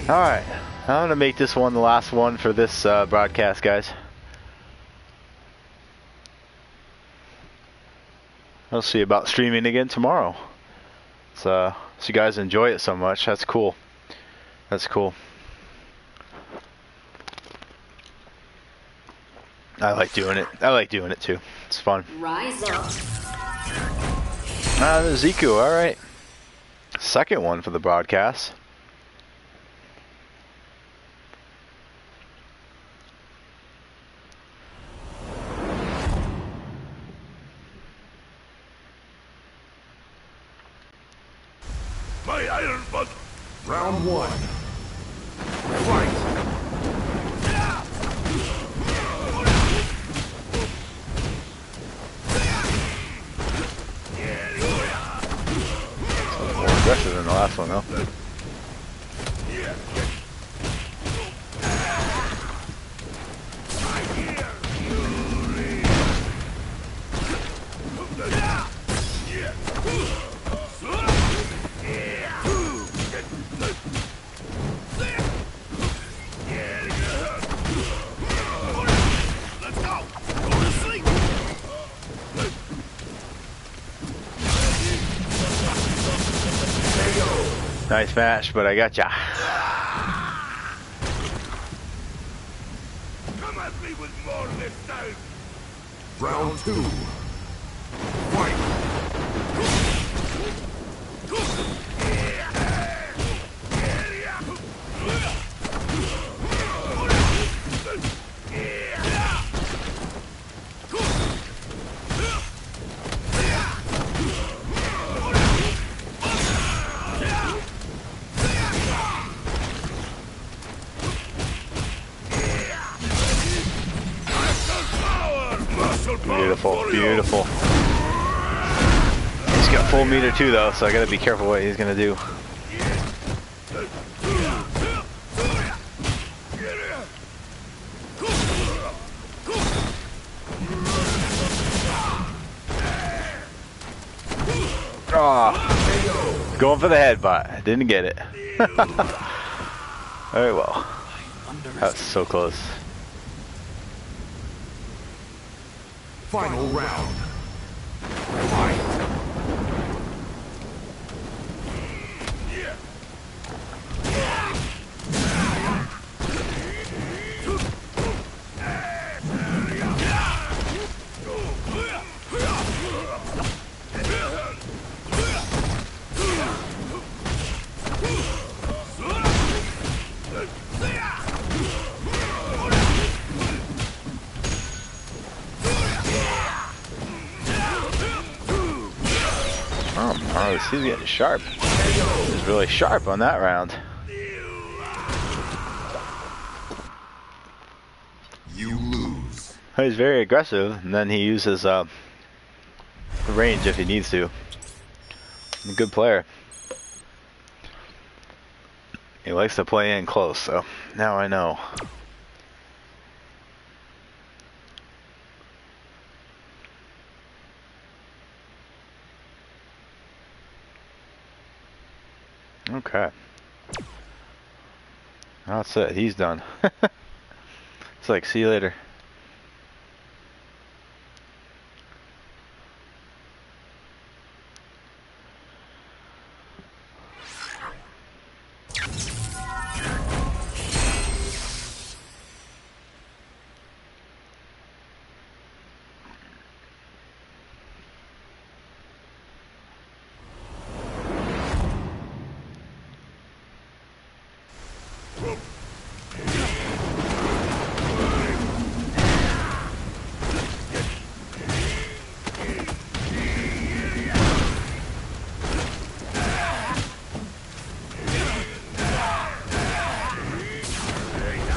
Speaker 1: Alright, I'm going to make this one the last one for this broadcast, guys. I'll see about streaming again tomorrow. So you guys enjoy it so much. That's cool. That's cool. I like doing it. I like doing it too. It's fun.
Speaker 2: Rise up.
Speaker 1: The Ziku, alright. Second one for the broadcast.
Speaker 4: My iron bug.
Speaker 3: Round 1. Fight.
Speaker 1: More aggressive than the last one, though. Nice match, but I got ya.
Speaker 4: Come at me with more this time.
Speaker 3: Round 2. Fight.
Speaker 1: Beautiful, beautiful. full meter too, though, so I gotta be careful what he's gonna do. Oh, going for the headbutt. Didn't get it. Very well. That was so close.
Speaker 3: Final round. Fight.
Speaker 1: Oh, he's getting sharp. He's really sharp on that round.
Speaker 3: You lose.
Speaker 1: He's very aggressive, and then he uses the range if he needs to. A good player. He likes to play in close, so now I know. Okay. That's it. He's done. It's like, see you later.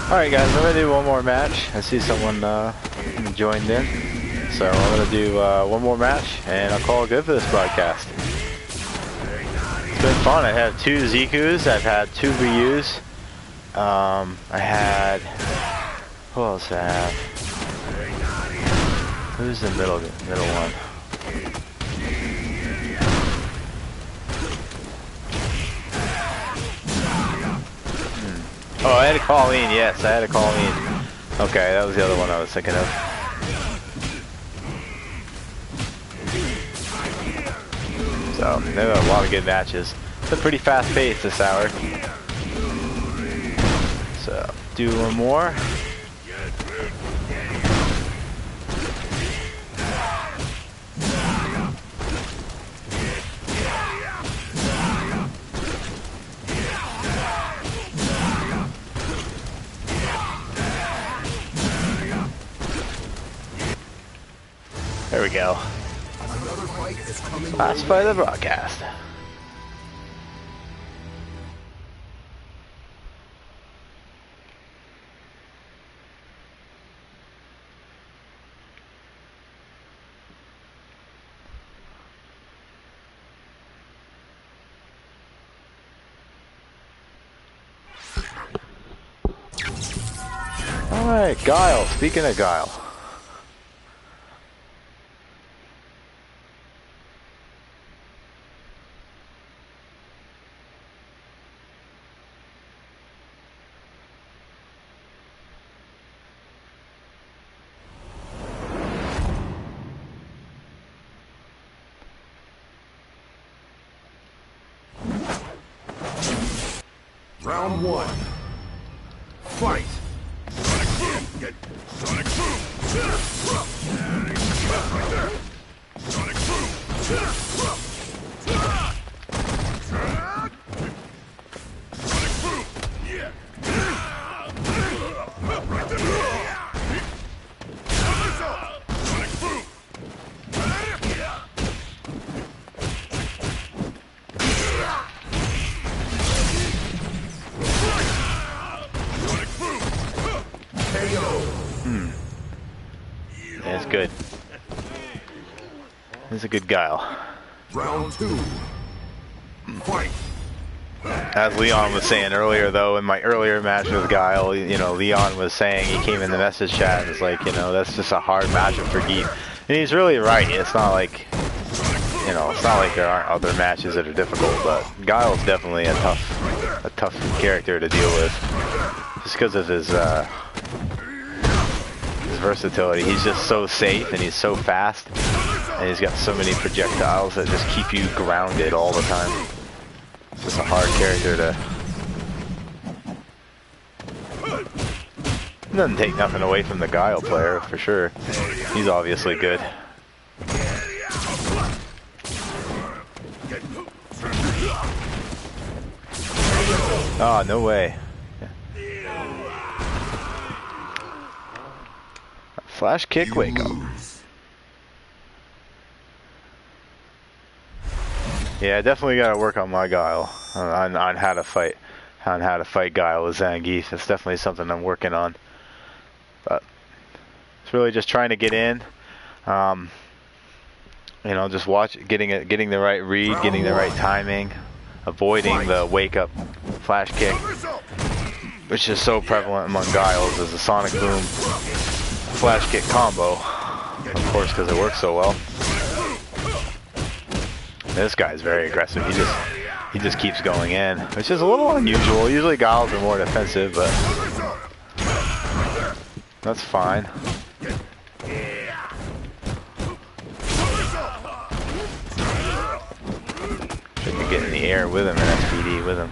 Speaker 1: Alright guys, I'm gonna do one more match. I see someone joined in. So I'm gonna do one more match and I'll call it good for this broadcast. It's been fun. I have 2 Zikus, I've had 2 Ryus. I had, who else did I have? Who's the middle one? Oh, I had a Colleen, yes, I had a Colleen. Okay, that was the other one I was thinking of. So, they've had a lot of good matches. It's a pretty fast pace this hour. So, do one more. There we go. Last fight of the broadcast. Alright, Guile. Speaking of Guile.
Speaker 3: Round 1. Fight.
Speaker 4: Sonic Boom! Sonic Boom! Yeah! Right there! Sonic Boom!
Speaker 1: That's good. This is a good Guile.
Speaker 3: Round 2. Fight.
Speaker 1: As Leon was saying earlier, though, in my earlier match with Guile, you know, Leon was saying, he came in the message chat and was like, you know, that's just a hard matchup for Geef. And he's really right. It's not like, you know, it's not like there aren't other matches that are difficult, but Guile's definitely a tough character to deal with, just because of his versatility. He's just so safe and he's so fast, and he's got so many projectiles that just keep you grounded all the time. It's just a hard character to... It doesn't take nothing away from the Guile player, for sure. He's obviously good. Oh, no way. Flash kick, wake up. Yeah, I definitely gotta work on my Guile, on how to fight, Guile with Zangief. It's definitely something I'm working on. But it's really just trying to get in. You know, just getting the right read, getting the right timing, avoiding the wake up flash kick, which is so prevalent among Guiles as a Sonic Boom flash kick combo. Of course, because it works so well. This guy's very aggressive. He just keeps going in, which is a little unusual. Usually Guiles are more defensive, but that's fine. Should get in the air with him and SPD with him.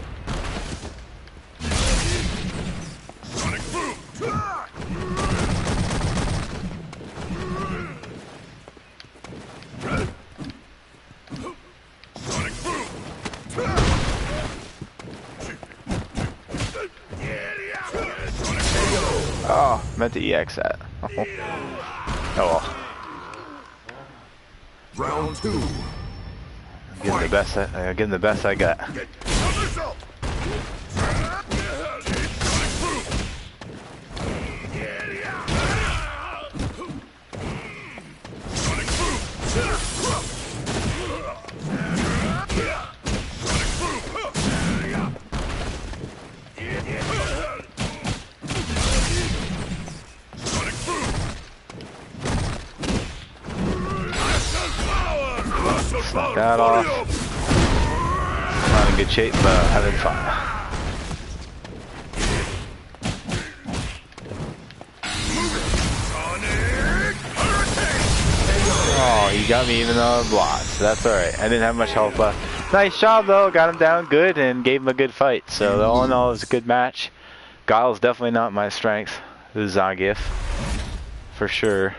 Speaker 1: Oh, meant to EX that. Oh well.
Speaker 3: Round 2.
Speaker 1: Give him the best I got. Knock that off. Not in good shape, but having fun. Oh, he got me even though I blocked. That's alright. I didn't have much health left. Nice job though, got him down good and gave him a good fight. So all in all, it was a good match. Guile's definitely not my strength. This is Zangief. For sure.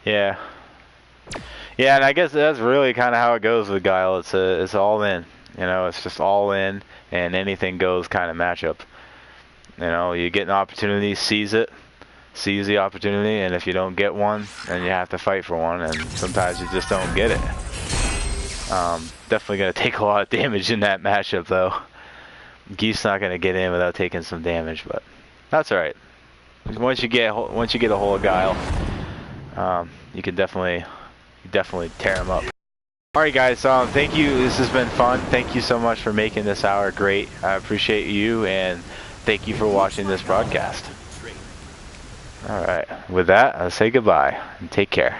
Speaker 1: Yeah. Yeah, and I guess that's really kind of how it goes with Guile. It's all in. You know, it's just all in and anything goes kind of matchup. You know, you get an opportunity, seize the opportunity, and if you don't get one, then you have to fight for one, and sometimes you just don't get it. Definitely going to take a lot of damage in that matchup, though. Geef's not going to get in without taking some damage, but that's alright. Once you get a hold of Guile, you can definitely tear him up. Alright guys, thank you. This has been fun. Thank you so much for making this hour great. I appreciate you, and thank you for watching this broadcast. Alright, with that, I'll say goodbye and take care.